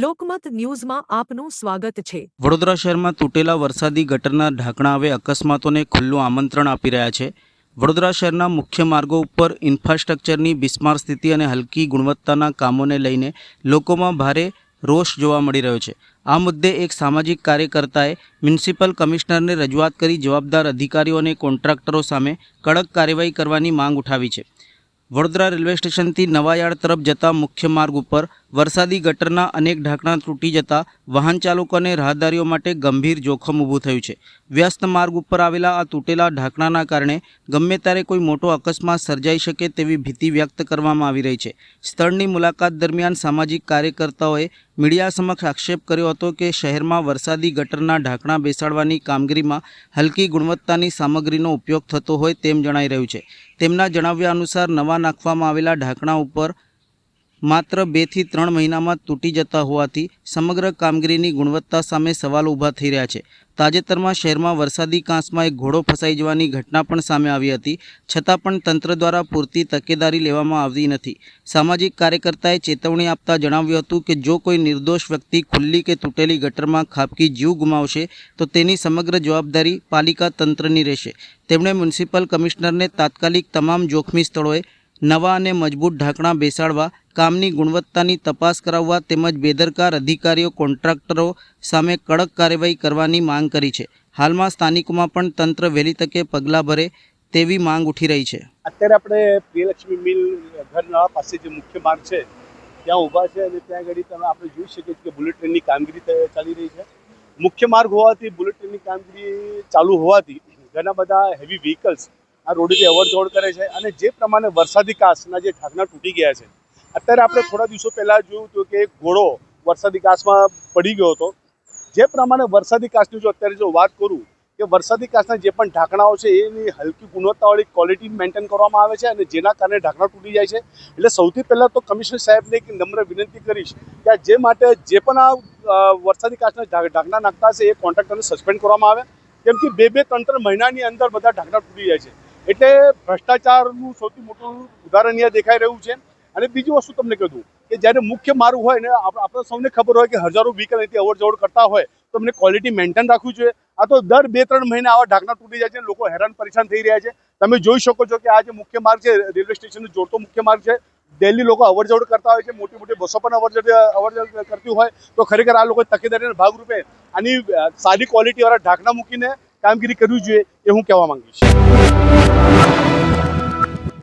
લોકમત ન્યૂઝમાં આપનું સ્વાગત છે। વડોદરા શહેરમાં તૂટેલા વરસાદી ગટરના ઢાંકણા હવે અકસ્માતોને ખુલ્લું આમંત્રણ આપી રહ્યા છે। વડોદરા શહેરના મુખ્ય માર્ગો ઉપર ઇન્ફ્રાસ્ટ્રક્ચરની બિસ્માર સ્થિતિ અને હલકી ગુણવત્તાના કામોને લઈને લોકોમાં ભારે રોષ જોવા મળી રહ્યો છે। આ મુદ્દે એક સામાજિક કાર્યકર્તાએ મ્યુનિસિપલ કમિશનરને રજૂઆત કરી જવાબદાર અધિકારીઓ અને કોન્ટ્રાક્ટરો સામે કડક કાર્યવાહી કરવાની માંગ ઉઠાવી છે। વડોદરા રેલવે સ્ટેશનથી નવાયાર્ડ તરફ જતા મુખ્ય માર્ગ ઉપર વરસાદી ગટરના અનેક ઢાંકણા તૂટી જતા વાહન ચાલકો અને રાહદારીઓ માટે ગંભીર જોખમ ઊભું થયું છે। વ્યસ્ત માર્ગ ઉપર આવેલા આ તૂટેલા ઢાંકણાના કારણે ગમે ત્યારે કોઈ મોટો અકસ્માત સર્જાઈ શકે તેવી ભીતિ વ્યક્ત કરવામાં આવી રહી છે। સ્થળની મુલાકાત દરમિયાન સામાજિક કાર્યકર્તાઓએ મીડિયા સમક્ષ આક્ષેપ કર્યો હતો કે શહેરમાં વરસાદી ગટરના ઢાંકણા બેસાડવાની કામગીરીમાં હલકી ગુણવત્તાની સામગ્રીનો ઉપયોગ થતો હોય તેમ જણાઈ રહ્યું છે। તેમના જણાવ્યા અનુસાર નવા નાખવામાં આવેલા ઢાંકણા ઉપર માત્ર 2 થી 3 મહિનામાં તૂટી જતા હોવાથી સમગ્ર કામગીરીની ગુણવત્તા સામે સવાલો ઊભા થઈ રહ્યા છે। તાજેતરમાં શહેરમાં વરસાદી કાંસમાં એક ઘોડો ફસાઈ જવાની ઘટના પણ સામે આવી હતી, છતાં પણ તંત્ર દ્વારા પૂરતી તકેદારી લેવામાં આવતી નથી। સામાજિક કાર્યકર્તાએ ચેતવણી આપતા જણાવ્યું હતું કે જો કોઈ નિર્દોષ વ્યક્તિ ખુલ્લી કે તૂટેલી ગટરમાં ખાબકી જીવ ગુમાવશે તો તેની સમગ્ર જવાબદારી પાલિકા તંત્રની રહેશે। તેમણે મ્યુનિસિપલ કમિશનરને તાત્કાલિક તમામ જોખમી સ્થળોએ નવા અને મજબૂત ઢાંકણા બેસાડવા, કામની ગુણવત્તાની તપાસ કરાવવા તેમજ બેદરકાર અધિકારીઓ કોન્ટ્રાક્ટરો સામે કડક કાર્યવાહી કરવાની માંગ કરી છે। હાલમાં સ્થાનિકોમાં પણ તંત્ર વહેલી તકે પગલાં ભરે તેવી માંગ ઉઠી રહી છે। અત્યારે આપણે પ્રિયલક્ષ્મી મિલ ઘરના પાસે જે મુખ્ય માર્ગ છે ત્યાં ઊભા છે અને ત્યાં આગળ તમે આપણે જોઈ શકીએ છીએ કે બુલેટ ટ્રેનની કામગીરી ચાલી રહી છે। મુખ્ય માર્ગ હોવાથી બુલેટ ટ્રેનની કામગીરી ચાલુ હોવાથી ઘણા બધા હેવી વ્હીકલ્સ આ રોડથી અવરજવર કરે છે અને જે પ્રમાણે વરસાદી કાંસના જે ઢાંકણા તૂટી ગયા છે, અત્યારે આપણે થોડા દિવસો પહેલાં જોયું હતું કે એક ઘોડો વરસાદી કાંસમાં પડી ગયો હતો। જે પ્રમાણે વરસાદી કાંસની અત્યારે જો વાત કરું કે વરસાદી કાંસના જે પણ ઢાંકણાઓ છે એની હલકી ગુણવત્તાવાળી ક્વોલિટી મેન્ટેન કરવામાં આવે છે અને જેના કારણે ઢાંકણા તૂટી જાય છે। એટલે સૌથી પહેલાં તો કમિશનર સાહેબને એક નમ્ર વિનંતી કરીશ કે જે માટે જે પણ આ વરસાદી કાંસના ઢાંકણા નાખતા હશે એ કોન્ટ્રાક્ટરને સસ્પેન્ડ કરવામાં આવે, કેમ કે 2-3 મહિનાની અંદર બધા ઢાંકણા તૂટી જાય છે। એટલે ભ્રષ્ટાચારનું સૌથી મોટું ઉદાહરણ અહીંયા દેખાઈ રહ્યું છે। અને બીજી વસ્તુ તમને કહી દઉં કે જ્યારે મુખ્ય માર્ગ હોય ને આપણે સૌને ખબર હોય કે હજારો વ્હીકલ અહીંથી અવરજવર કરતા હોય તો તમને ક્વોલિટી મેન્ટેન રાખવું જોઈએ। આ તો દર 2-3 મહિને આવા ઢાંકણા તૂટી જાય છે, લોકો હેરાન પરેશાન થઈ રહ્યા છે। તમે જોઈ શકો છો કે આ જે મુખ્ય માર્ગ છે રેલવે સ્ટેશનને જોડતો મુખ્ય માર્ગ છે, ડેલી લોકો અવરજવર કરતા હોય છે, મોટી મોટી બસો પણ અવરજવર કરતી હોય તો ખરેખર આ લોકો તકેદારીના ભાગરૂપે આની સારી ક્વોલિટીવાળા ઢાંકણા મૂકીને કામગીરી કરવી જોઈએ એ હું કહેવા માંગીશ।